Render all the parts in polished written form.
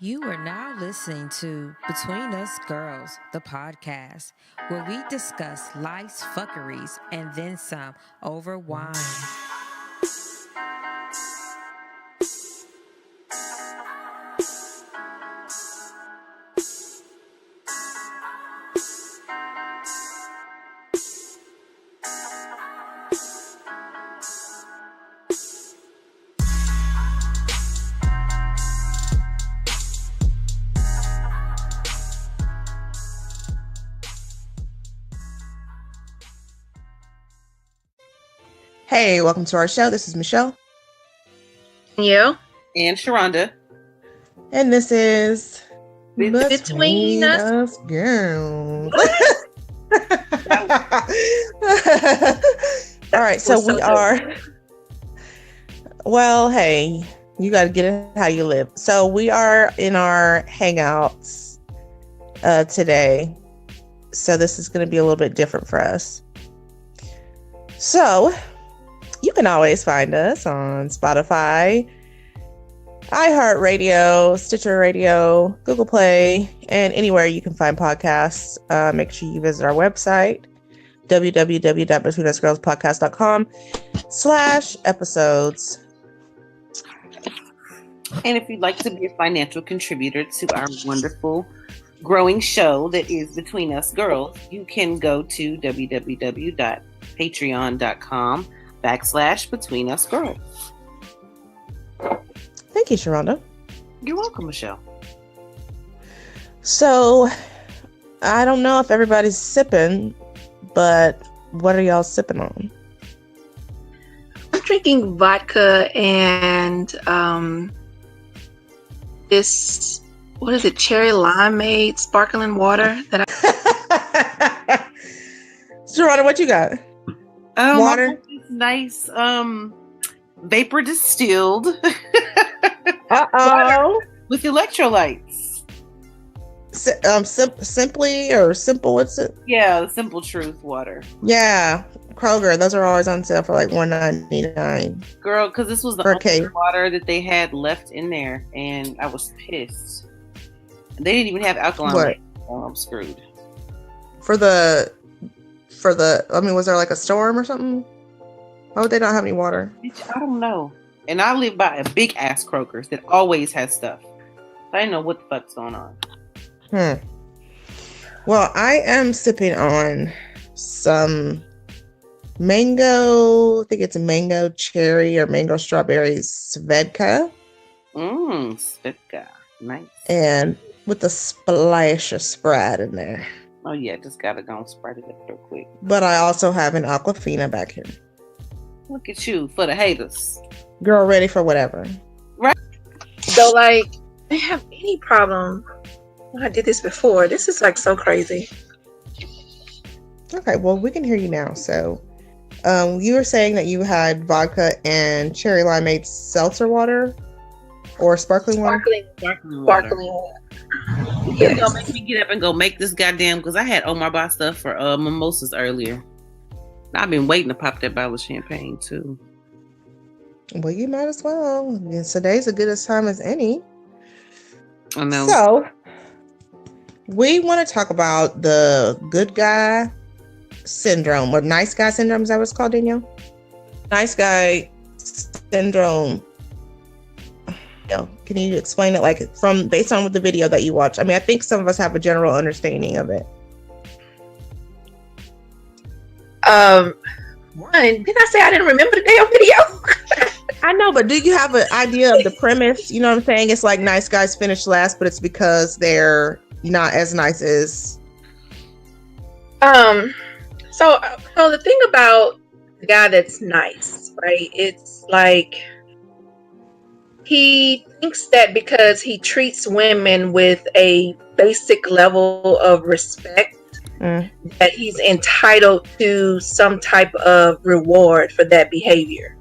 You are now listening to Between Us Girls, the podcast, where we discuss life's fuckeries and then some over wine. Hey, welcome to our show. This is Michelle. You. And Sharonda. And this is Between Us Girls. All right, so we are... Well, hey, you got to get it how you live. So we are in our hangouts today. So this is going to be a little bit different for us. So... you can always find us on Spotify, iHeartRadio, Stitcher Radio, Google Play, and anywhere you can find podcasts. Make sure you visit our website, www.betweenusgirlspodcast.com/episodes. And if you'd like to be a financial contributor to our wonderful growing show that is Between Us Girls, you can go to www.patreon.com/Between Us Girls. Thank you, Sharonda. You're welcome, Michelle. So, I don't know if everybody's sipping, but what are y'all sipping on? I'm drinking vodka and this, what is it, cherry limeade sparkling water that Sharonda, what you got? Water? Nice vapor distilled Uh-oh. with electrolytes. Simply or simple, what's it? Yeah, Simple Truth water. Yeah, Kroger. Those are always on sale for like $1.99. Girl, because this was the only water that they had left in there, and I was pissed. They didn't even have alkaline. Oh, I'm screwed. For the, I mean, was there like a storm or something? Why would they not have any water? I don't know. And I live by a big ass Kroger's that always has stuff. I didn't know what the fuck's going on. Well, I am sipping on some mango, I think it's a mango cherry or mango strawberry Svedka. Svedka. Nice. And with a splash of Sprite in there. Oh yeah, just gotta go and spread it up real quick. But I also have an Aquafina back here. Look at you, for the haters. Girl, ready for whatever. Right. So like, I have any problem. I did this before. This is like so crazy. Okay, well, we can hear you now. So, you were saying that you had vodka and cherry limeade seltzer water or sparkling water? Sparkling water. You're gonna make me get up and go make this goddamn, because I had Omar Ba stuff for mimosas earlier. I've been waiting to pop that bottle of champagne too. Well, you might as well. Today's as good a time as any. I know. So, we want to talk about the good guy syndrome, or nice guy syndrome. Is that what it's called, Danielle? Nice guy syndrome. Can you explain it, like, based on the video that you watched? I mean, I think some of us have a general understanding of it. One, did I say I didn't remember the damn video? I know, but do you have an idea of the premise? You know what I'm saying? It's like nice guys finish last, but it's because they're not as nice as. So the thing about the guy that's nice, right? It's like he thinks that because he treats women with a basic level of respect, that he's entitled to some type of reward for that behavior.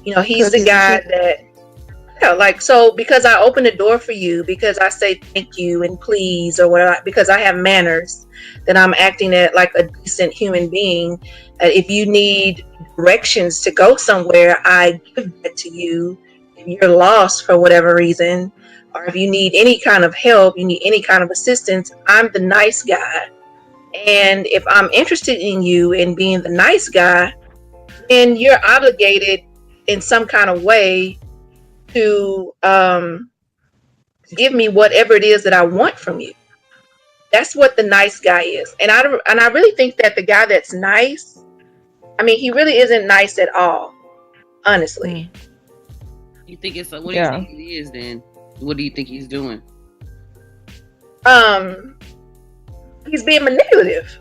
You know, he's the guy that, so because I open the door for you, because I say thank you and please or whatever, because I have manners, that I'm acting like a decent human being. If you need directions to go somewhere, I give that to you. If you're lost for whatever reason, or if you need any kind of help, you need any kind of assistance, I'm the nice guy. And if I'm interested in you and being the nice guy, then you're obligated in some kind of way to give me whatever it is that I want from you. That's what the nice guy is. And I really think that the guy that's nice, I mean, he really isn't nice at all, honestly. You think it's what do you think he is then? What do you think he's doing? He's being manipulative.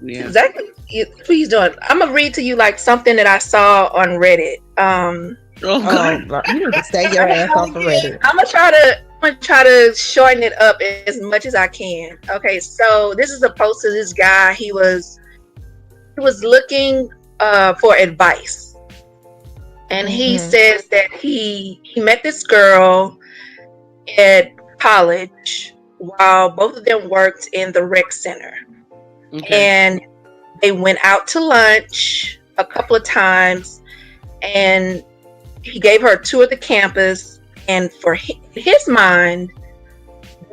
Yeah. Exactly. That's what he's doing. I'm gonna read to you like something that I saw on Reddit. You need to stay your ass off of Reddit. I'm gonna try to shorten it up as much as I can. Okay, so this is a post of this guy. He was looking for advice, and he says that he met this girl at college while both of them worked in the rec center. Okay. And they went out to lunch a couple of times, and he gave her a tour of the campus, and for his mind,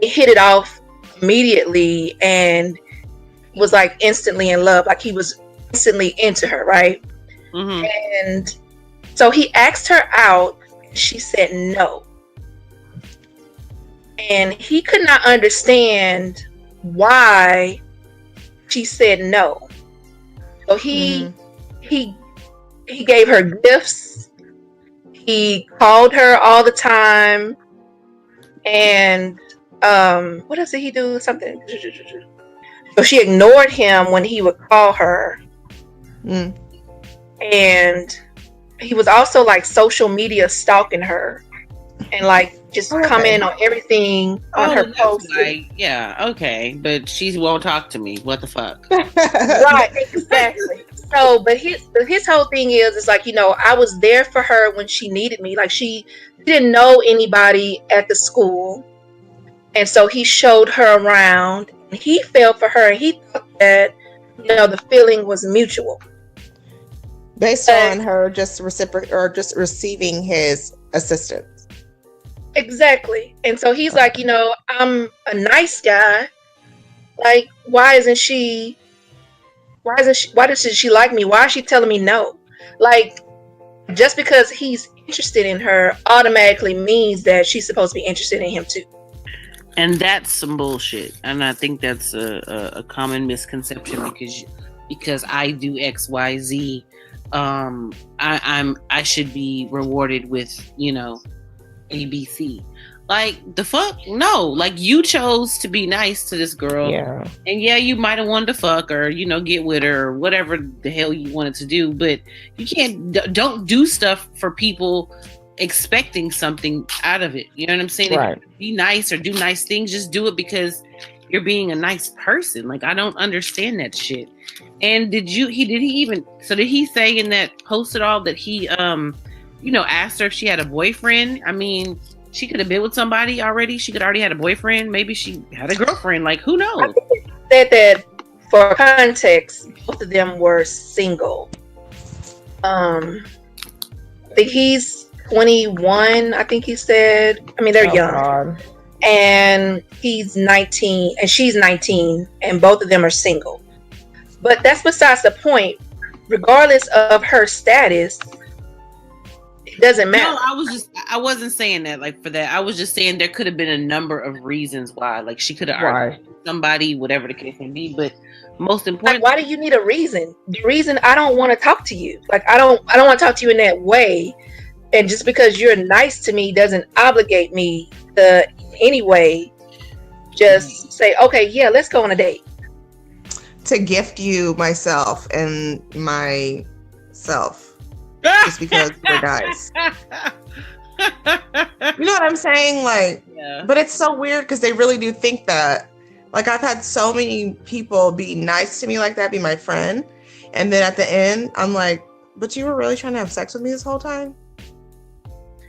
they hit it off immediately and was like instantly in love, like he was instantly into her, right? Mm-hmm. And so he asked her out, and she said no. And he could not understand why she said no. So he gave her gifts. He called her all the time. And what else did he do? Something. So she ignored him when he would call her. And he was also like social media stalking her and like just commenting on everything on her posts. Like, yeah, okay, but she won't talk to me. What the fuck? Right, exactly. So, but his whole thing is, it's like, you know, I was there for her when she needed me. Like she didn't know anybody at the school, and so he showed her around. And he fell for her, and he thought that, you know, the feeling was mutual, based on her just receiving his assistance. Exactly. And so he's like, you know, I'm a nice guy. Like, why doesn't she like me? Why is she telling me no? Like, just because he's interested in her automatically means that she's supposed to be interested in him too. And that's some bullshit. And I think that's a common misconception because I do XYZ. I should be rewarded with, you know, ABC. Like, the fuck? No. Like, you chose to be nice to this girl. Yeah. And yeah, you might have wanted to fuck or, you know, get with her or whatever the hell you wanted to do. But you don't do stuff for people expecting something out of it. You know what I'm saying? Right. If you be nice or do nice things, just do it because you're being a nice person. Like, I don't understand that shit. And did he say in that post at all that he, you know, asked her if she had a boyfriend? I mean, she could have been with somebody already. She could already had a boyfriend. Maybe she had a girlfriend. Like, who knows? I think he said that for context, both of them were single. I think he's 21. I think he said. I mean, they're young. God. And he's 19, and she's 19, and both of them are single. But that's besides the point. Regardless of her status, it doesn't matter. No, I wasn't saying that like for that. I was just saying there could have been a number of reasons why. Like, she could have argued with somebody, whatever the case may be. But most important, like, why do you need a reason? The reason I don't want to talk to you. Like, I don't want to talk to you in that way. And just because you're nice to me doesn't obligate me to anyway. Just say, okay, yeah, let's go on a date. To gift you myself and myself. Just because we're guys. You know what I'm saying? Like, yeah. But it's so weird because they really do think that. Like, I've had so many people be nice to me like that, be my friend. And then at the end, I'm like, but you were really trying to have sex with me this whole time?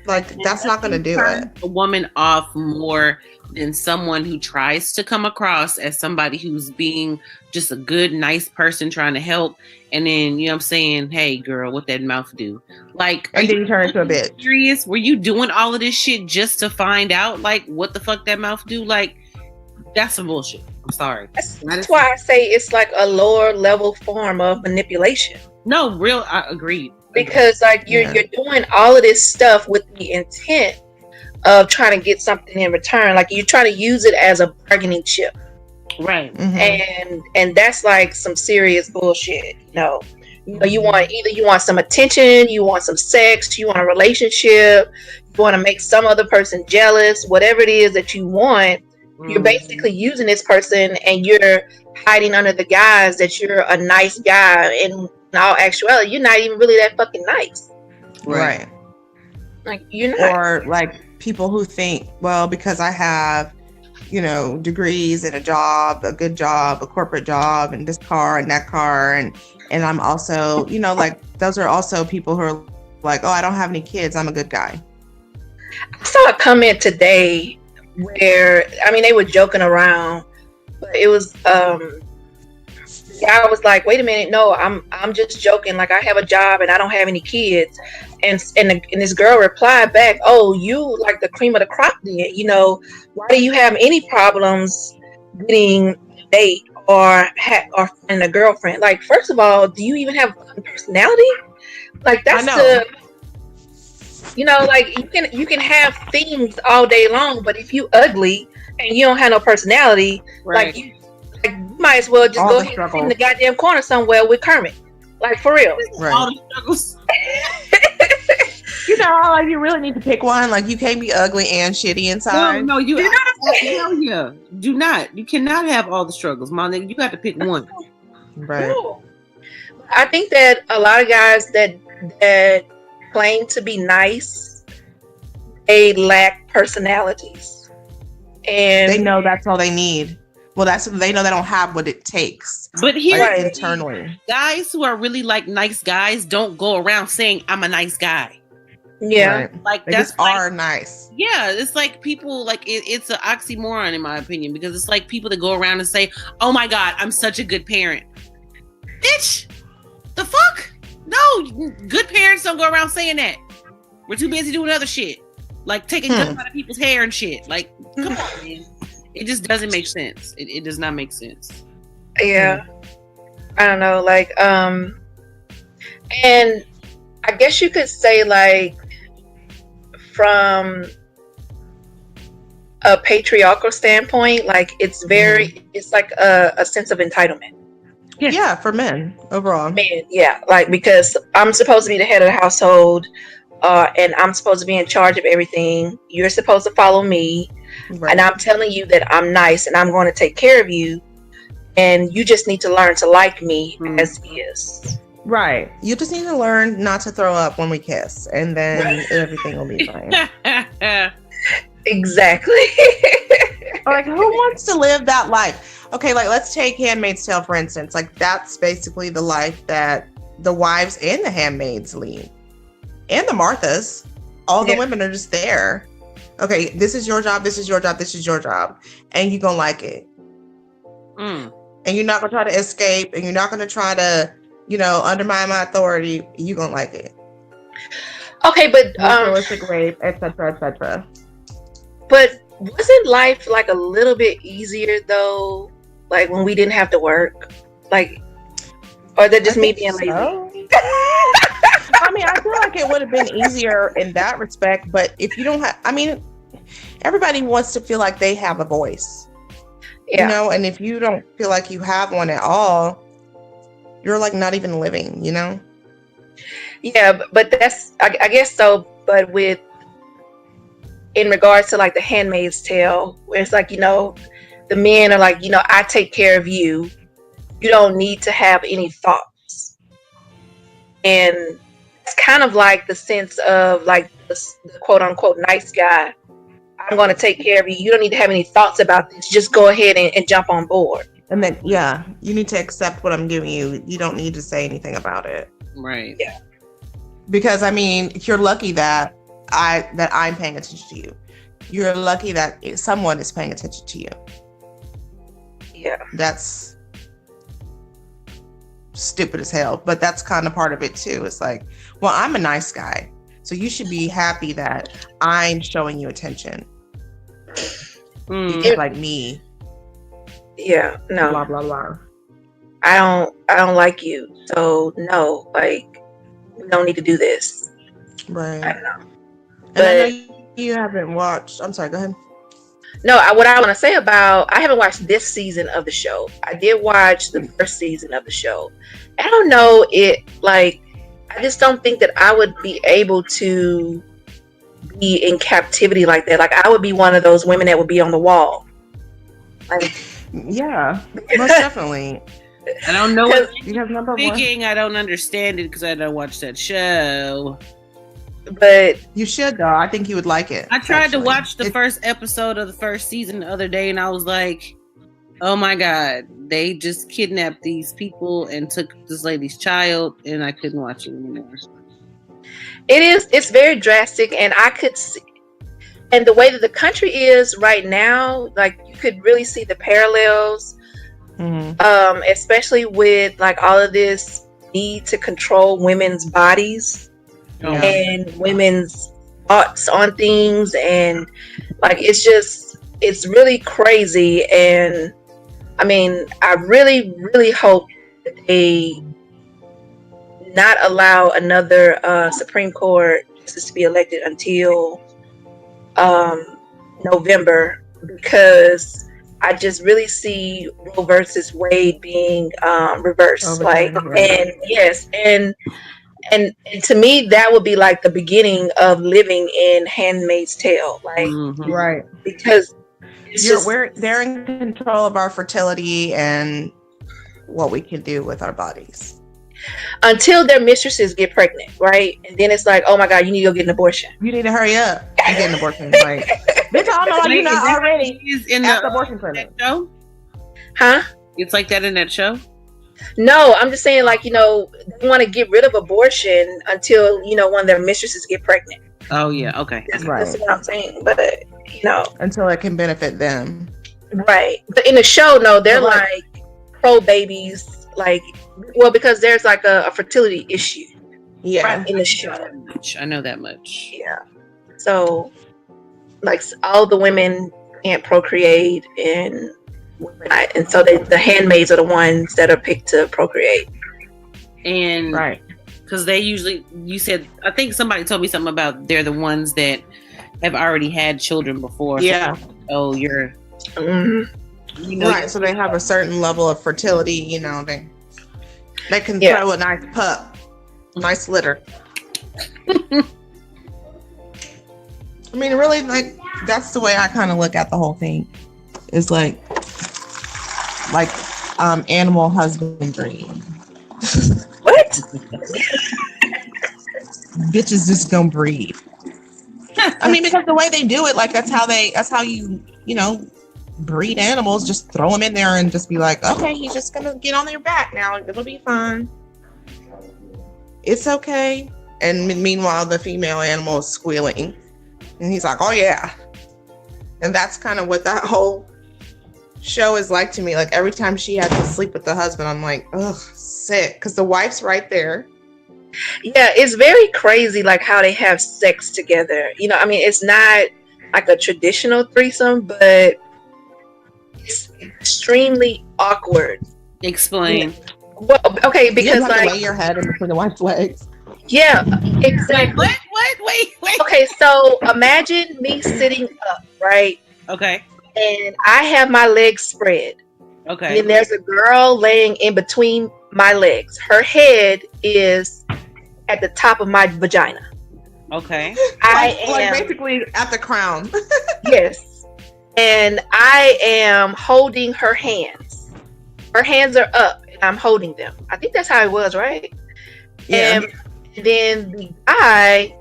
Like, that's not going to do it. A woman off more than someone who tries to come across as somebody who's being just a good, nice person trying to help. And then, you know what I'm saying? Hey, girl, what that mouth do? Like, and then you turn into a bitch. Serious? Were you doing all of this shit just to find out, like, what the fuck that mouth do? Like, that's some bullshit. I'm sorry. That's why I say it's like a lower level form of manipulation. No, real, I agree. Because like you're doing all of this stuff with the intent of trying to get something in return. Like you're trying to use it as a bargaining chip. Right. Mm-hmm. And that's like some serious bullshit. You know, you want some attention, you want some sex, you want a relationship, you want to make some other person jealous, whatever it is that you want. You're basically using this person and you're hiding under the guise that you're a nice guy. And in all actuality, you're not even really that fucking nice. Right. Like, you're not. Or like people who think, well, because I have, degrees and a job, a good job, a corporate job, and this car and that car. And I'm also, like, those are also people who are like, oh, I don't have any kids, I'm a good guy. I saw a comment today where, they were joking around, but it was, the guy was like, wait a minute, no, I'm just joking. Like, I have a job and I don't have any kids. And this girl replied back, oh, you like the cream of the crop then, why do you have any problems getting a date or finding a girlfriend? Like, first of all, do you even have a personality? Like, that's like you can have things all day long, but if you ugly and you don't have no personality, right. you might as well just go ahead and sit in the goddamn corner somewhere with Kermit. Like, for real. Right. All the struggles. Like, you really need to pick one. Like, you can't be ugly and shitty inside. No, you hell yeah. Do not. You cannot have all the struggles, my nigga. You got to pick one. Right. Cool. I think that a lot of guys that claim to be nice, they lack personalities, and they know that's all they need. Well, they know they don't have what it takes. But here, like, internally, guys who are really like nice guys don't go around saying I'm a nice guy. Yeah, right. Like they that's just are nice. Yeah, it's like people like it's an oxymoron in my opinion, because it's like people that go around and say, "Oh my God, I'm such a good parent." Bitch, the fuck? No, good parents don't go around saying that. We're too busy doing other shit, like taking guns out of people's hair and shit. Like, come on, man. It just doesn't make sense. It does not make sense. Yeah. I don't know, like, and I guess you could say, like, from a patriarchal standpoint, like, it's very, it's like a sense of entitlement. Yeah, for men overall. Men, yeah, like, because I'm supposed to be the head of the household, and I'm supposed to be in charge of everything. You're supposed to follow me, right. And I'm telling you that I'm nice and I'm going to take care of you, and you just need to learn to like me as is. Right. You just need to learn not to throw up when we kiss, and then everything will be fine. Exactly. Like, who wants to live that life? Okay, like, let's take Handmaid's Tale, for instance. Like, that's basically the life that the wives and the handmaids lead. And the Marthas. All the women are just there. Okay, this is your job, this is your job, this is your job. And you're going to like it. And you're not going to try to escape, and you're not going to try to, undermine my authority. You're going to like it. Okay, but... Ritualistic rape, etc., etc. But wasn't life, like, a little bit easier, though? Like, when we didn't have to work? Like, or that just me being lazy? So. I mean, I feel like it would have been easier in that respect, but if you don't have, everybody wants to feel like they have a voice, and if you don't feel like you have one at all, you're like not even living, Yeah, but that's, I guess so, but in regards to like the Handmaid's Tale, where it's like, the men are like, I take care of you. You don't need to have any thoughts. And it's kind of like the sense of like the quote unquote nice guy. I'm going to take care of you. You don't need to have any thoughts about this. Just go ahead and jump on board. And then, you need to accept what I'm giving you. You don't need to say anything about it. Right. Yeah. Because, you're lucky that I'm paying attention to you. You're lucky that someone is paying attention to you. Yeah. That's stupid as hell, but that's kind of part of it too. It's like, well, I'm a nice guy, so you should be happy that I'm showing you attention. Because like me. Yeah, no. Blah blah blah. I don't like you. So no, like we don't need to do this. Right. I don't know. And I know you haven't watched. I'm sorry, go ahead. No, what I want to say about, I haven't watched this season of the show. I did watch the first season of the show. I don't know, I just don't think that I would be able to be in captivity like that. Like I would be one of those women that would be on the wall. Like, yeah, most definitely. I don't know what because number speaking. one, I don't understand it because I don't watch that show. But you should though. I think you would like it. I tried to watch the first episode of the first season the other day, and I was like, "Oh my god, they just kidnapped these people and took this lady's child," and I couldn't watch it anymore. It's very drastic, and I could see, and the way that the country is right now, like you could really see the parallels, especially with like all of this need to control women's bodies. And women's thoughts on things, and like it's really crazy. And I mean, I really hope that they not allow another Supreme Court justice to be elected until November, because I just really see Roe versus Wade being reversed. And to me, that would be like the beginning of living in Handmaid's Tale, like right, because they're in control of our fertility and what we can do with our bodies until their mistresses get pregnant, right? And then it's like, oh my god, you need to go get an abortion. You need to hurry up and get an abortion, right? Bitch, I don't know why you're not already in the abortion clinic. Show? Huh? It's like that in that show. No, I'm just saying, like, they want to get rid of abortion until, one of their mistresses get pregnant. Oh, yeah. Okay. That's what I'm saying. But, until it can benefit them. Right. But in the show, no, they're like pro babies. Like, well, because there's like a fertility issue. Yeah. Right, in the show. I know that much. Yeah. So, like, all the women can't procreate, and so the handmaids are the ones that are picked to procreate. And right, because they usually, you said, I think somebody told me something about they're the ones that have already had children before. Yeah. So you're right. So they have a certain level of fertility. They can throw a nice pup, nice litter. I mean, really, like that's the way I kind of look at the whole thing. Is like animal husbandry. What? Bitches just gonna breed. I mean, because the way they do it, like that's how you breed animals. Just throw them in there and just be like, okay, he's just gonna get on your back now. It'll be fine. It's okay. And meanwhile, the female animal is squealing, and he's like, oh yeah. And that's kind of what that whole show is like to me. Like every time she had to sleep with the husband, I'm like, ugh, sick, because the wife's right there. Yeah, it's very crazy, like how they have sex together. I mean, it's not like a traditional threesome, but it's extremely awkward. Explain. Well, okay, because you have to lay your head in between the wife's legs. Yeah, exactly. What? Wait. Okay, so imagine me sitting up, right? Okay. And I have my legs spread. Okay. And then there's a girl laying in between my legs. Her head is at the top of my vagina. Okay. I am like basically at the crown. Yes. And I am holding her hands. Her hands are up and I'm holding them. I think that's how it was, right? Yeah. And then the guy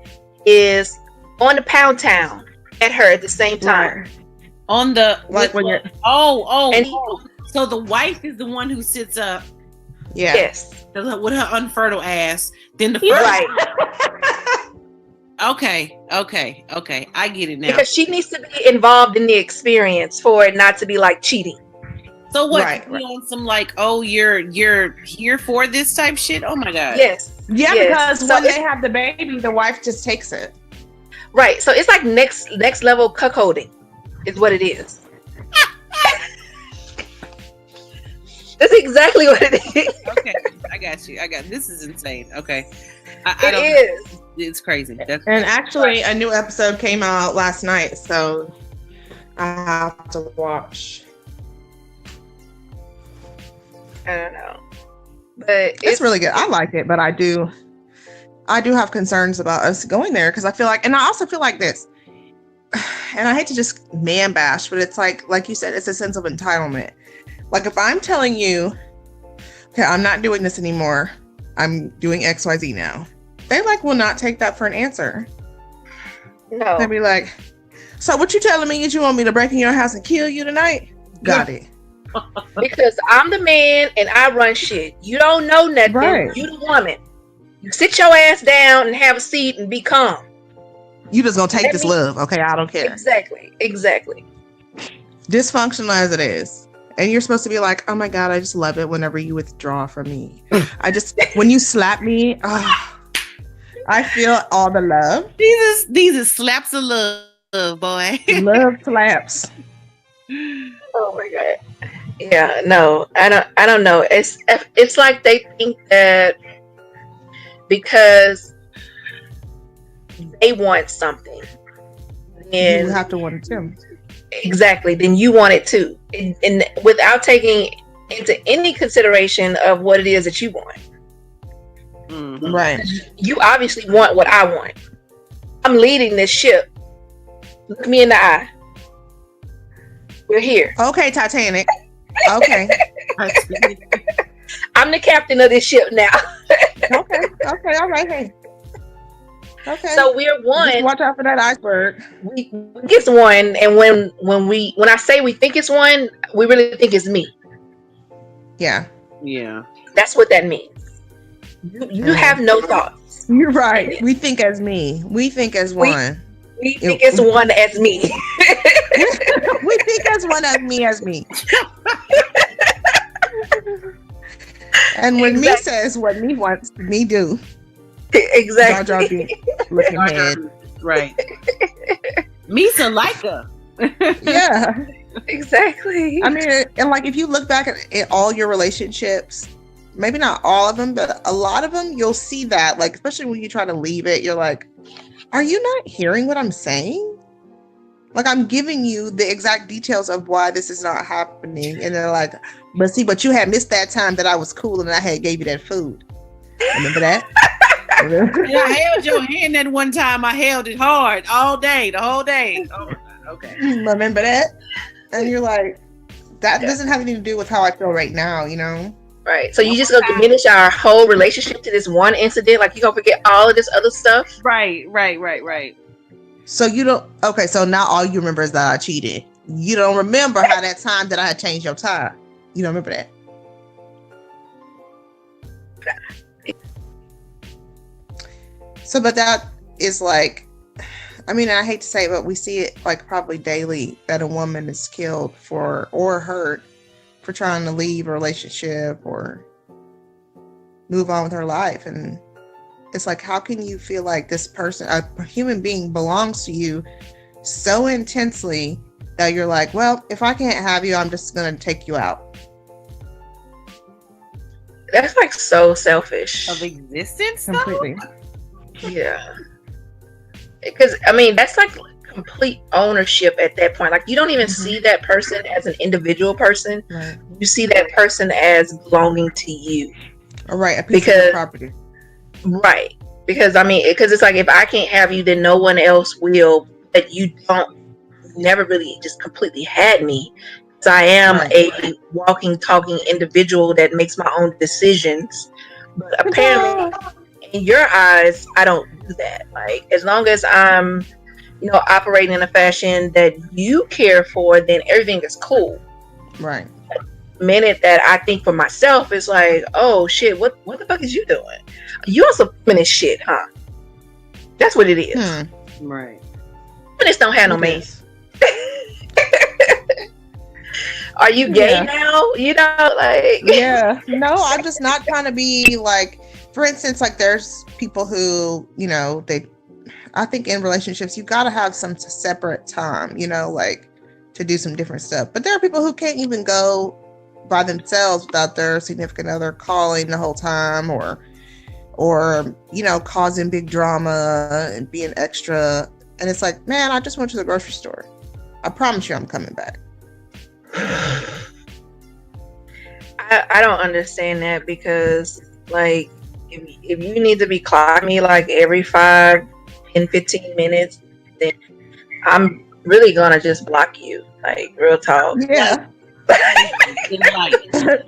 is on the pound town at her at the same time. Right. On the like when you're so the wife is the one who sits up. Yeah. Yes. With her unfertile ass. Then the first. Right. Okay. I get it now. Because she needs to be involved in the experience for it not to be like cheating. So what? Right. On some like, oh, you're here for this type shit? Oh my god. Yes. Yeah, Yes. because when they have the baby, the wife just takes it. Right. So it's like next level cuckolding is what it is. That's exactly what it is. Okay, I got you. This is insane. Okay. It is. It's crazy. And actually, a new episode came out last night, so I have to watch. I don't know, but It's really good. I like it, but I do have concerns about us going there because I feel like, and I also feel like this, and I hate to just man bash, but it's like you said, it's a sense of entitlement. Like if I'm telling you, okay, I'm not doing this anymore, I'm doing XYZ now, they like will not take that for an answer. No. They'll be like, so what you telling me is you want me to break in your house and kill you tonight? Got it. Because I'm the man and I run shit. You don't know nothing. Right. You the woman. You sit your ass down and have a seat and be calm. You just gonna take this love, okay? I don't care. Exactly. Dysfunctional as it is. And you're supposed to be like, oh my God, I just love it whenever you withdraw from me. When you slap me, I feel all the love. These are slaps of love, boy. Love slaps. Oh my God. Yeah, no, I don't know. It's like they think that because they want something, then You have to want it too. Exactly. Then you want it too, and without taking into any consideration of what it is that you want. Mm-hmm. Right. You obviously want what I want. I'm leading this ship. Look me in the eye. We're here. Okay, Titanic. Okay. I'm the captain of this ship now. Okay. All right. Hey. Okay. So we're one. Just watch out for that iceberg. We think it's one, and when I say we think it's one, we really think it's me. Yeah. Yeah. That's what that means. You have no thoughts. You're right. We think as me. We think as one. We think it's one as me. We think as one as me. And when me says what me wants, me do. Exactly. Looking head. Right. Misa Leica. Yeah. Exactly. I mean, and like if you look back at all your relationships, maybe not all of them, but a lot of them, you'll see that. Like, especially when you try to leave it, you're like, are you not hearing what I'm saying? Like, I'm giving you the exact details of why this is not happening. And they're like, but you had missed that time that I was cool and I had gave you that food. Remember that? And I held your hand that one time. I held it hard all day, the whole day. Oh my God. Okay. Remember that? And you're like, that doesn't have anything to do with how I feel right now, you know? Right. So you just gonna diminish our whole relationship to this one incident? Like you gonna forget all of this other stuff? Right. So you don't, okay, so now all you remember is that I cheated. You don't remember how that time that I had changed your tire. You don't remember that. So, but that is like, I mean, I hate to say it, but we see it like probably daily that a woman is killed for or hurt for trying to leave a relationship or move on with her life. And it's like, how can you feel like this person, a human being, belongs to you so intensely that you're like, well, if I can't have you, I'm just going to take you out. That's like so selfish. Of existence, Completely. Yeah. Because, I mean, that's like complete ownership at that point. Like, you don't even see that person as an individual person. Right. You see that person as belonging to you. All right. A piece of your property. Right. Because, I mean, because it's like, if I can't have you, then no one else will. But you never really just completely had me. So I am a walking, talking individual that makes my own decisions. But apparently, in your eyes, I don't do that. Like, as long as I'm, operating in a fashion that you care for, then everything is cool. Right. The minute that I think for myself, it's like, oh shit, what the fuck is you doing? You also feminist shit, huh? That's what it is. Right. Feminists don't have no man. Are you gay now? You know, like yeah. No, I'm just not trying to be like, for instance, like there's people who, you know, I think in relationships you gotta have some separate time, you know, like to do some different stuff. But there are people who can't even go by themselves without their significant other calling the whole time or you know, causing big drama and being extra. And it's like, man, I just went to the grocery store. I promise you I'm coming back. I don't understand that, because like if you need to be clocking me like every 5 and 15 minutes, then I'm really gonna just block you, like real talk. Yeah.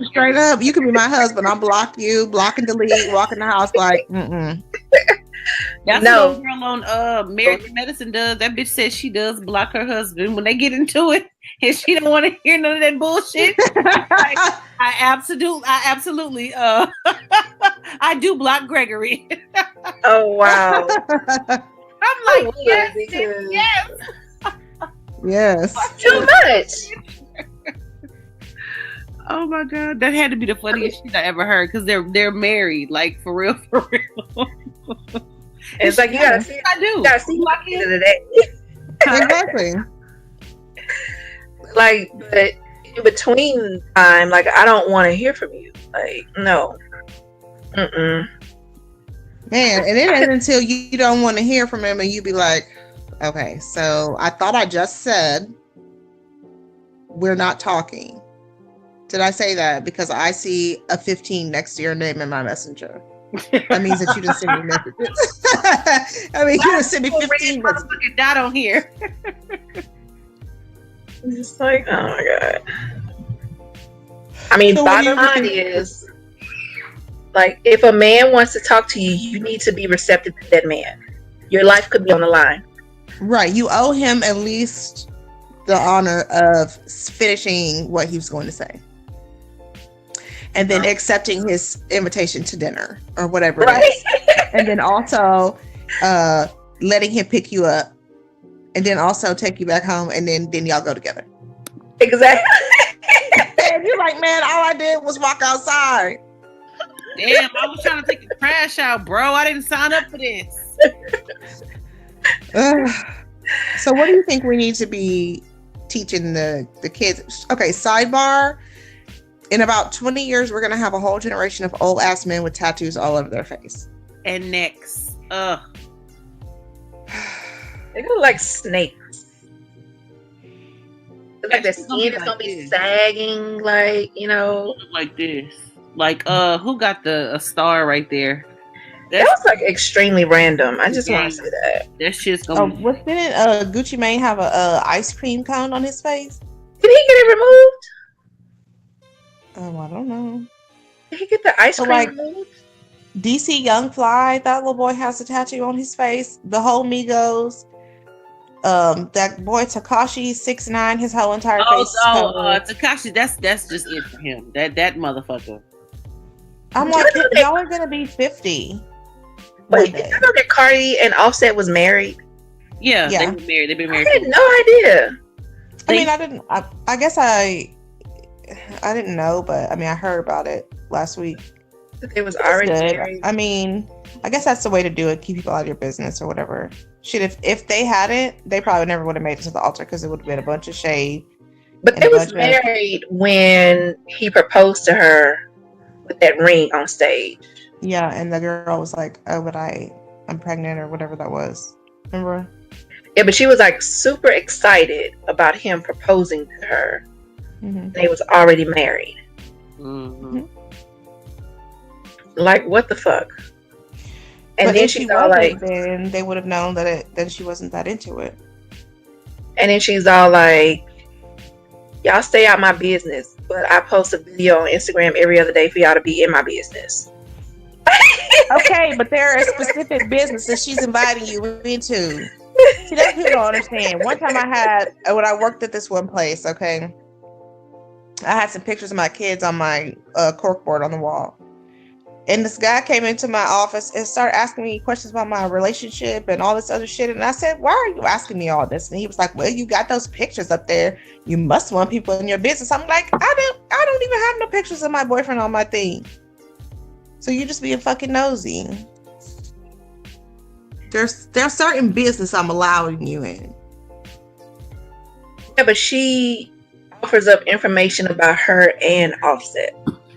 Straight up, you can be my husband. I'll block you, block and delete, walk in the house like, That's what girl on American Medicine does. That bitch says she does block her husband when they get into it, and she don't want to hear none of that bullshit. Like, I absolutely, I do block Gregory. Oh wow! I'm like, yes. Yes. Too much. Oh my god, that had to be the funniest shit I ever heard, because they're married, like for real. It's like you gotta see. I do. You gotta see at the end of the day. Exactly. Like, but in between time, like I don't want to hear from you. Like, no. Man, and it ain't until you don't want to hear from him and you be like, okay, so I thought I just said we're not talking. Did I say that? Because I see a 15 next to your name in my messenger. That means that you didn't send me messages. I mean, you didn't send me 15 messages. Dot on here. It's like, oh my god. I mean, so bottom line is, like, if a man wants to talk to you, you need to be receptive to that man. Your life could be on the line. Right. You owe him at least the honor of finishing what he was going to say. And then accepting his invitation to dinner or whatever it is. And then also letting him pick you up. And then also take you back home. And then y'all go together. Exactly. And you're like, man, all I did was walk outside. Damn, I was trying to take the trash out, bro. I didn't sign up for this. So what do you think we need to be teaching the kids? Okay, sidebar. In about 20 years, we're going to have a whole generation of old ass men with tattoos all over their face. And necks. They look like snakes. It's like their skin is going to be sagging, like, you know. Like this. Like, who got a star right there? That was like extremely random. I just want to say that. That shit's going to didn't Gucci Mane have a ice cream cone on his face? Did he get it removed? I don't know. Did he get the ice cream removed? DC Young Fly, that little boy has a tattoo on his face. The whole Migos. That boy Tekashi 6ix9ine, his whole entire face. Tekashi, that's just it for him. That motherfucker. I'm like, y'all are gonna be 50. Wait, did you know that Cardi and Offset was married? Yeah. They've been married. I had no idea. I mean, I didn't. I guess I didn't know, but I mean, I heard about it last week. It was already married. I mean, I guess that's the way to do it. Keep people out of your business or whatever. Shit, if they hadn't, they probably never would have made it to the altar because it would have been a bunch of shade. But they was married when he proposed to her with that ring on stage. Yeah, and the girl was like, "Oh, but I'm pregnant," or whatever that was. Remember? Yeah, but she was like super excited about him proposing to her. Mm-hmm. They was already married. Mm-hmm. Like, what the fuck? And but then she's all like, then they would have known that she wasn't that into it. And then she's all like, y'all stay out my business, but I post a video on Instagram every other day for y'all to be in my business. Okay, but there are specific businesses she's inviting you into. See, that's people don't understand. One time when I worked at this one place, okay, I had some pictures of my kids on my corkboard on the wall. And this guy came into my office and started asking me questions about my relationship and all this other shit. And I said, why are you asking me all this? And he was like, well, you got those pictures up there. You must want people in your business. I'm like, I don't even have no pictures of my boyfriend on my thing. So you just being fucking nosy. There's certain business I'm allowing you in. Yeah, but she offers up information about her and Offset.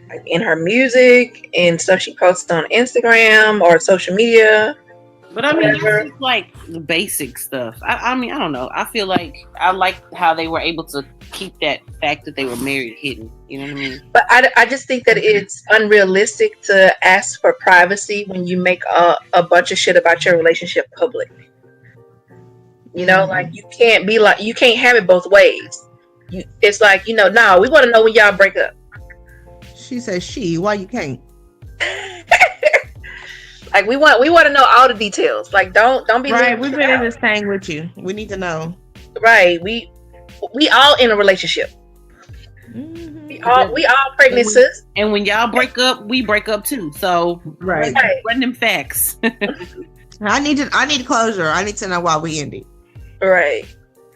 Like in her music and stuff she posts on Instagram or social media. But I mean, that's just like the basic stuff. I mean, I don't know. I feel like I like how they were able to keep that fact that they were married hidden. You know what I mean? But I just think that it's unrealistic to ask for privacy when you make a bunch of shit about your relationship public. You know, like you can't have it both ways. It's like, we want to know when y'all break up. She says why you can't? Like we want to know all the details. Like don't be right. We've been in this thing with you. We need to know. Right. We all in a relationship. Mm-hmm. We all pregnant, sis. And when y'all break up, we break up too. So right. Run them facts. I need closure. I need to know why we ended. Right.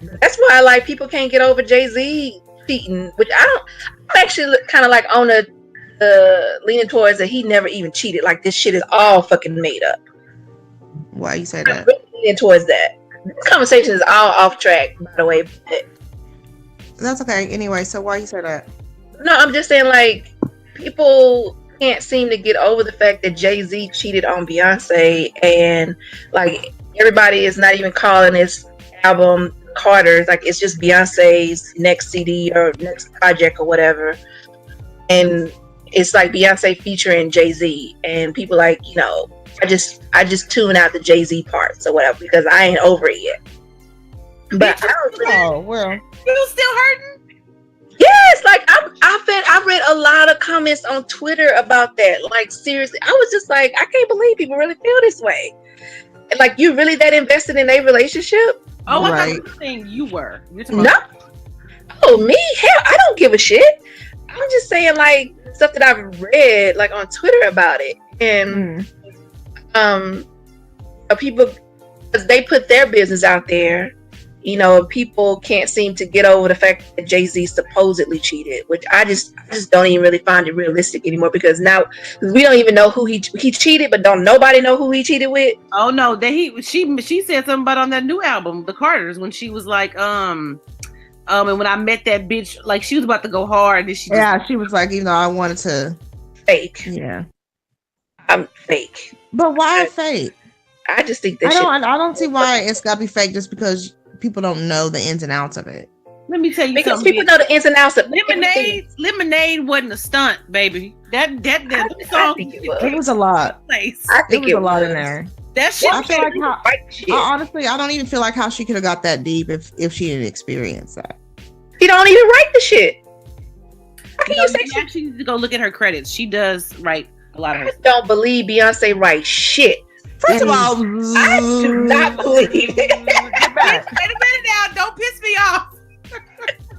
That's why like people can't get over Jay-Z cheating, which I'm actually kind of like on the leaning towards that he never even cheated. Like this shit is all fucking made up. Why you say that? I'm really leaning towards that. This conversation is all off track, by the way. But that's okay. Anyway, so why you say that? No, I'm just saying like people can't seem to get over the fact that Jay-Z cheated on Beyonce, and like everybody is not even calling this album Carter's. Like it's just Beyonce's next CD or next project or whatever, and it's like Beyonce featuring Jay-Z, and people like, I just tune out the Jay-Z parts or whatever because I ain't over it yet. But you still hurting? Yes, like I read a lot of comments on Twitter about that. Like seriously, I was just like, I can't believe people really feel this way. And like, you really that invested in a relationship? Oh, right. I thought you were saying you were. No. Oh, me? Hell, I don't give a shit. I'm just saying like stuff that I've read like on Twitter about it, and people, because they put their business out there, people can't seem to get over the fact that Jay-Z supposedly cheated, which I just don't even really find it realistic anymore, because now we don't even know who he cheated, but don't nobody know who he cheated with. Oh no, that she said something about on that new album, The Carters, when she was like, and when I met that bitch, like she was about to go hard, and she was like, I wanted to fake. Yeah, I'm fake. But why fake? I just think that I don't see why it's got to be fake just because people don't know the ins and outs of it. Let me tell you because something. People know the ins and outs of Lemonade wasn't a stunt, baby. That song, it was a lot. I think it was a lot in there. That shit. I feel like honestly, I don't even feel like how she could have got that deep if she didn't experience that. She don't even write the shit. How can you say you actually need to go look at her credits. She does write a lot of her. I don't believe Beyonce writes shit. First of all, I do not believe it. Wait a minute now. Don't piss me off.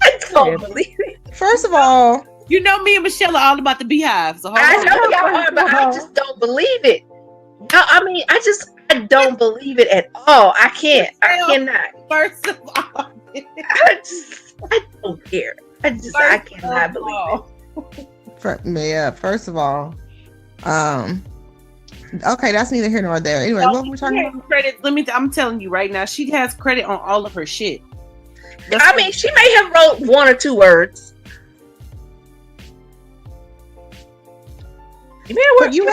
I don't believe it. First of all, me and Michelle are all about the Beehive. So I know y'all are, but I just don't believe it. I mean, I don't believe it at all. I cannot. First of all, I don't care. I cannot believe it. First of all, okay, that's neither here nor there. Anyway, what we're talking about? Credit. I'm telling you right now, she has credit on all of her shit. She may have wrote one or two words. But you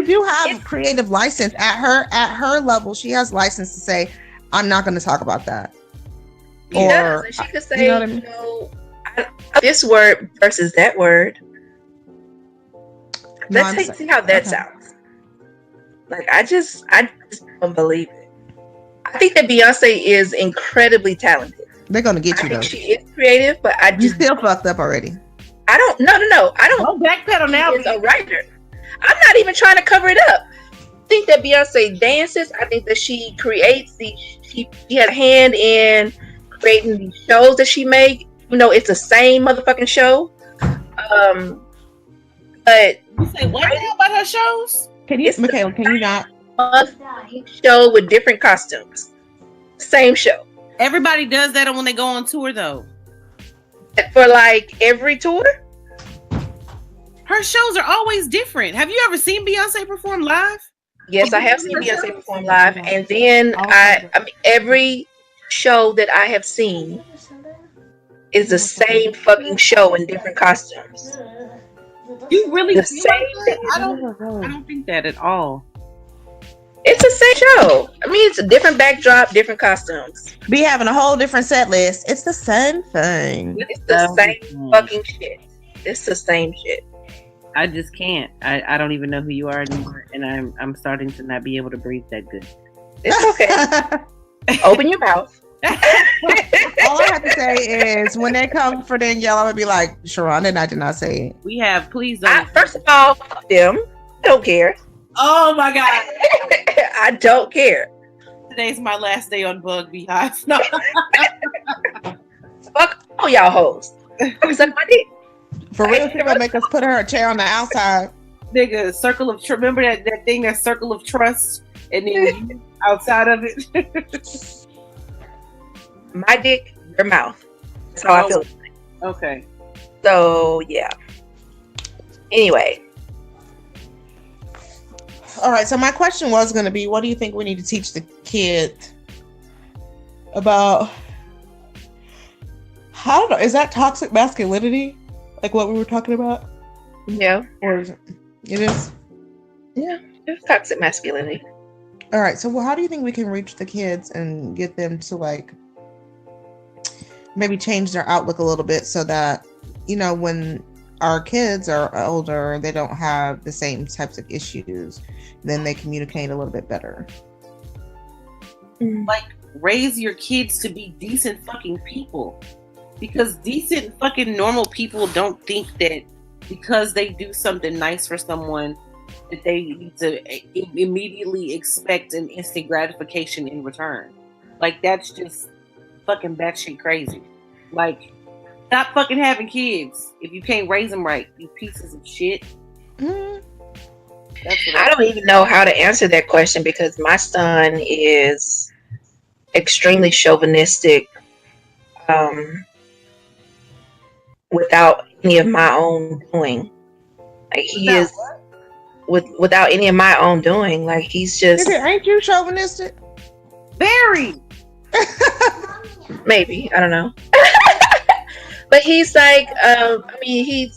do have creative license at her level. She has license to say, "I'm not going to talk about that." Or she could say, this word versus that word. Let's see how that sounds. Like I just don't believe it. I think that Beyonce is incredibly talented. They're gonna get you though. She is creative, but you still fucked up already. I don't. No. I don't. Backpedal now. She's a writer. I'm not even trying to cover it up. I think that Beyonce dances. I think that she creates she has a hand in creating these shows that she makes. It's the same motherfucking show. But You say what now about her shows? Can you, Michaela? Can you not? Each show with different costumes. Same show. Everybody does that when they go on tour, though. For like every tour? Her shows are always different. Have you ever seen Beyonce perform live? Yes, I have seen Beyonce perform live. And then I mean, every show that I have seen is the same fucking show in different costumes. You really The feel same like that? I don't think that at all. It's the same show. I mean, it's a different backdrop, different costumes. Be having a whole different set list. It's the same thing. It's the same fucking shit. It's the same shit. I just can't. I don't even know who you are anymore, and I'm starting to not be able to breathe that good. It's okay. Open your mouth. All I have to say is when they come for Danielle, I'm gonna be like, Sharonda, I did not say it. We have, please don't. First of all, fuck them. I don't care. Oh my God. I don't care. Today's my last day on Bug Beehive. No. Fuck all y'all hoes. Suck my dick. For real, she's gonna make us put her a chair on the outside. Nigga, circle of remember that thing, that circle of trust, and then you outside of it. My dick, your mouth. That's how I feel. Okay. So yeah. Anyway. All right. So my question was going to be, what do you think we need to teach the kids about? I don't know. Is that toxic masculinity? Like what we were talking about? Yeah. Or is it? It is. Yeah. It's toxic masculinity. All right. So how do you think we can reach the kids and get them to like maybe change their outlook a little bit so that, you know, when our kids are older, they don't have the same types of issues, then they communicate a little bit better. Like, raise your kids to be decent fucking people. Because decent fucking normal people don't think that because they do something nice for someone that they need to immediately expect an instant gratification in return. Like, that's just fucking batshit crazy. Like, stop fucking having kids if you can't raise them right, you pieces of shit. Mm. I don't even know how to answer that question because my son is extremely chauvinistic without any of my own doing. Like without any of my own doing. Like he's just Ain't you chauvinistic? Very. Maybe, I don't know. But he's like, I mean,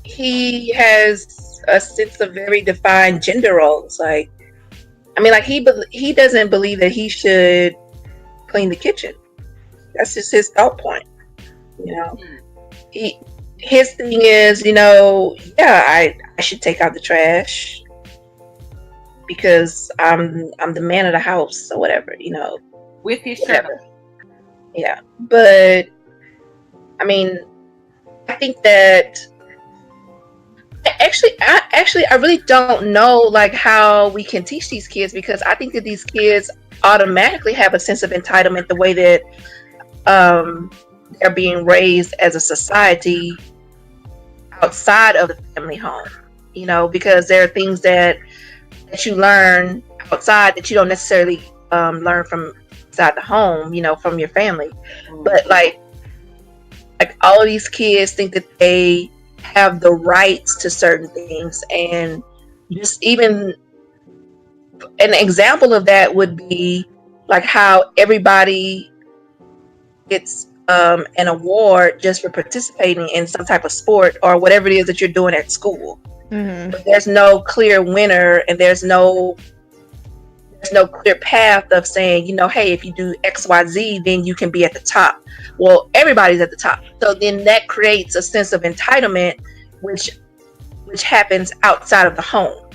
he has a sense of very defined gender roles. Like, I mean, like he doesn't believe that he should clean the kitchen. That's just his thought point. You know, his thing is, you know, yeah, I should take out the trash because I'm the man of the house or whatever. You know, with his shirt. Yeah, but I mean, I think that I really don't know like how we can teach these kids because I think that these kids automatically have a sense of entitlement the way that they're being raised as a society outside of the family home. You know, because there are things that you learn outside that you don't necessarily learn from inside the home, you know, from your family. But like all of these kids think that they have the rights to certain things, and just even an example of that would be like how everybody gets an award just for participating in some type of sport or whatever it is that you're doing at school. Mm-hmm. But there's no clear winner, and there's no clear path of saying, you know, hey, if you do XYZ, then you can be at the top. Well, everybody's at the top. So then that creates a sense of entitlement, which happens outside of the home.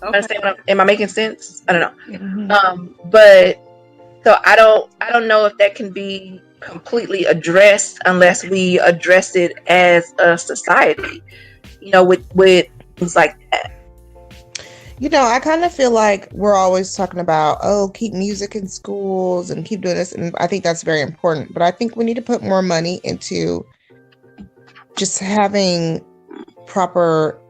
Okay. Understand am I making sense? I don't know. Mm-hmm. But so I don't know if that can be completely addressed unless we address it as a society, you know, with things like that. You know, I kind of feel like we're always talking about, keep music in schools and keep doing this. And I think that's very important. But I think we need to put more money into just having proper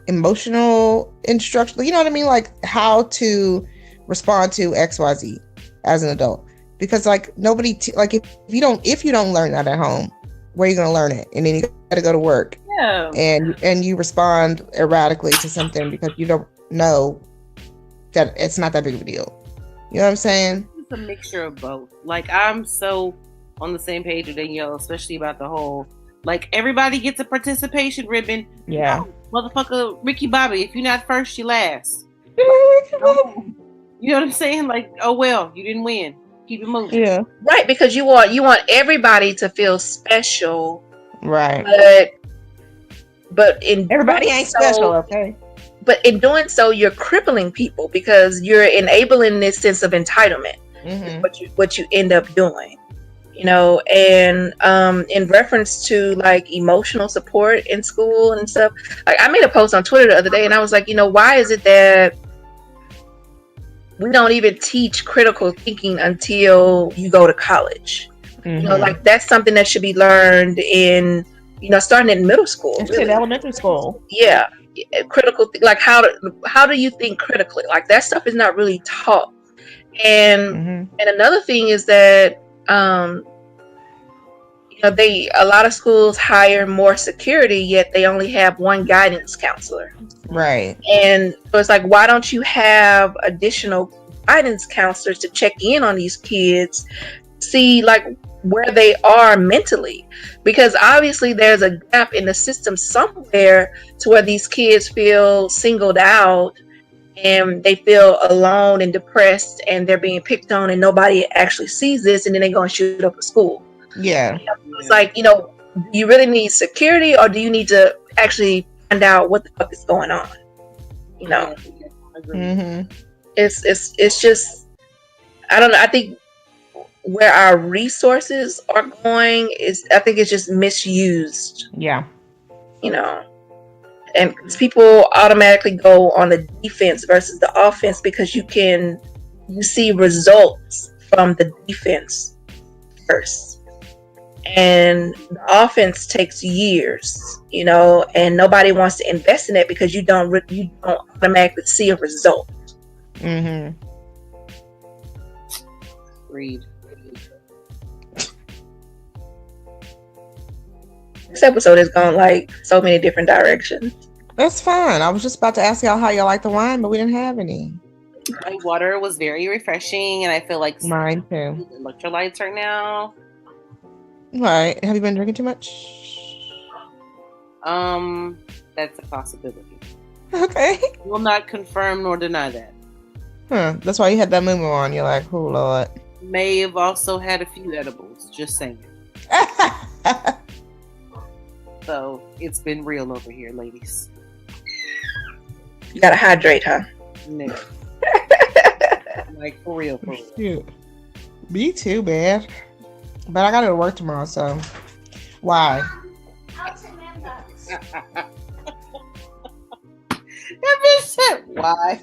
emotional instruction. You know what I mean? Like how to respond to XYZ as an adult. Because like nobody, like if you don't learn that at home, where are you going to learn it? And then you got to go to work. Yeah. And you respond erratically to something because you don't know that it's not that big of a deal. You know what I'm saying? It's a mixture of both. Like, I'm so on the same page with Danielle, especially about the whole, like, everybody gets a participation ribbon. Yeah. No, motherfucker, Ricky Bobby, if you're not first, you last. You know what I'm saying? Like, oh well, you didn't win. Keep it moving. Yeah. Right, because you want everybody to feel special. Right. But in everybody ain't special, okay? But in doing so, you're crippling people because you're enabling this sense of entitlement. What you end up doing, you know, and in reference to like emotional support in school and stuff. Like I made a post on Twitter the other day, and I was like, you know, why is it that we don't even teach critical thinking until you go to college? You know, like that's something that should be learned in, you know, starting in middle school, really. In elementary school. Yeah. Critical, like how do you think critically? Like that stuff is not really taught. And and another thing is that you know, a lot of schools hire more security, yet they only have one guidance counselor. Right. And so it's like, why don't you have additional guidance counselors to check in on these kids, see like where they are mentally? Because obviously there's a gap in the system somewhere to where these kids feel singled out and they feel alone and depressed and they're being picked on and nobody actually sees this, and then they go and shoot up a school. Yeah. It's like, you know, do you really need security, or do you need to actually find out what the fuck is going on? You know, it's just, I don't know. I think where our resources are going I think it's just misused. Yeah. You know, and people automatically go on the defense versus the offense because you see results from the defense first. And the offense takes years, you know, and nobody wants to invest in it because you don't automatically see a result. Read. This episode has gone like so many different directions. That's fine. I was just about to ask y'all how y'all like the wine, but we didn't have any. My water was very refreshing, and I feel like mine too. Electrolytes right now. Right. Have you been drinking too much? That's a possibility. Okay. Will not confirm nor deny that. That's why you had that moo on. You're like, oh Lord. May have also had a few edibles. Just saying. So it's been real over here, ladies. You gotta hydrate, huh? No. Like for real. Shoot. Me too, man. But I gotta go to work tomorrow, so why? That bitch said why?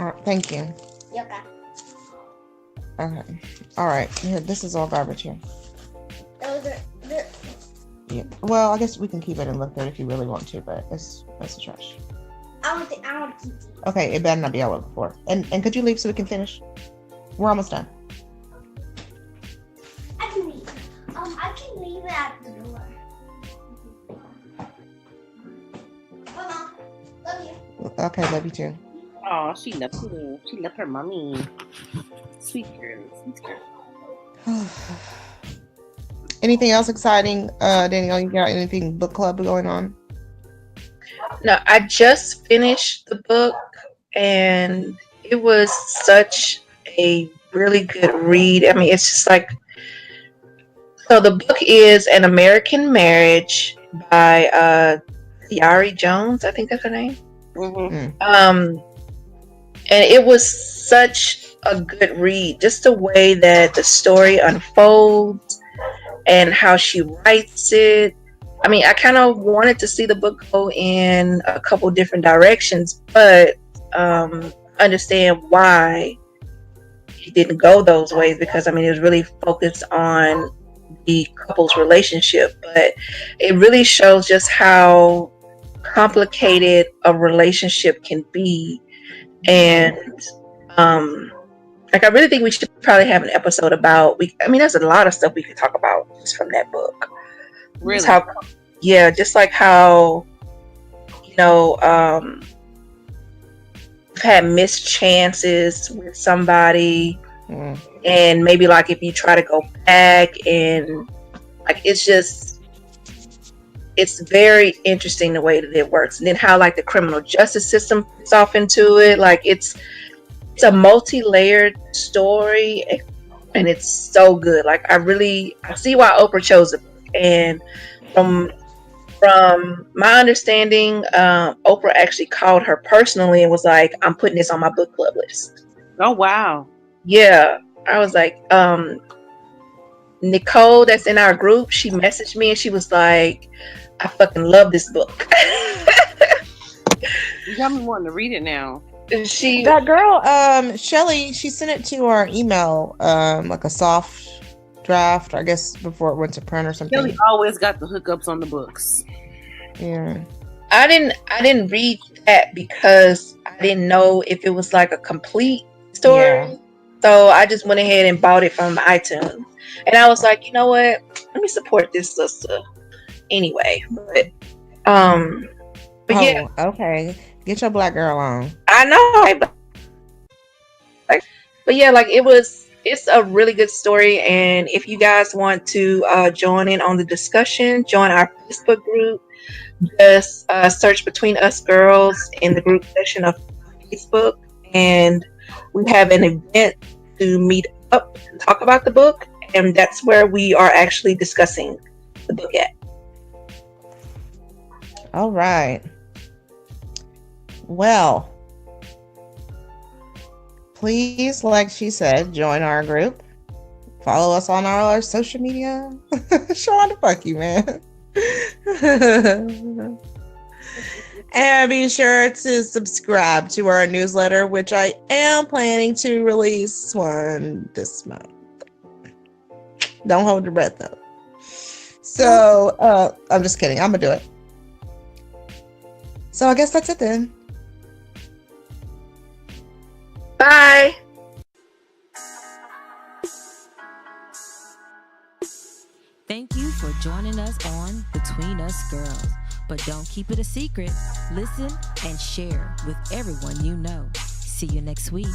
All right, thank you. Okay. Okay. All right. Here, this is all garbage here. Those are the. Yeah. Well, I guess we can keep it and look at it if you really want to, but that's the trash. I want to keep these. Okay, it better not be all over the floor. And could you leave so we can finish? We're almost done. I can leave. I can leave it at the door. Mama, love you. Okay, love you too. Oh, she loved me. She loved her mommy. Sweet girl. Anything else exciting, Danielle? You got anything book club going on? No, I just finished the book and it was such a really good read. I mean, it's just like, so the book is An American Marriage by Yari Jones, I think that's her name. And it was such a good read, just the way that the story unfolds and how she writes it. I mean, I kind of wanted to see the book go in a couple different directions, but understand why he didn't go those ways, because I mean it was really focused on the couple's relationship, but it really shows just how complicated a relationship can be. And like I really think we should probably have an episode about I mean there's a lot of stuff we could talk about just from that book. Really? Just how, yeah, just like how, you know, you've had missed chances with somebody, and maybe like if you try to go back, and like it's very interesting the way that it works, and then how like the criminal justice system fits off into it. Like it's a multi-layered story, and it's so good. Like I see why Oprah chose it. And from my understanding, Oprah actually called her personally and was like, I'm putting this on my book club list. Oh wow. Yeah. I was like, Nicole, that's in our group, she messaged me and she was like, I fucking love this book. You got me wanting to read it now. That girl, Shelly, she sent it to our email, like a soft draft, I guess, before it went to print or something. Shelly always got the hookups on the books. Yeah. I didn't read that because I didn't know if it was like a complete story. Yeah. So I just went ahead and bought it from iTunes. And I was like, you know what? Let me support this sister anyway. But yeah. Okay. Get your black girl on. I know. But yeah, like it's a really good story. And if you guys want to join in on the discussion, join our Facebook group. Just search Between Us Girls in the group section of Facebook. And we have an event to meet up and talk about the book. And that's where we are actually discussing the book at. All right. Well, please, like she said, join our group. Follow us on all our social media. Sean, fuck you, man. And be sure to subscribe to our newsletter, which I am planning to release one this month. Don't hold your breath, though. So, I'm just kidding. I'm gonna do it. So I guess that's it then. Bye. Thank you for joining us on Between Us Girls. But don't keep it a secret. Listen and share with everyone you know. See you next week.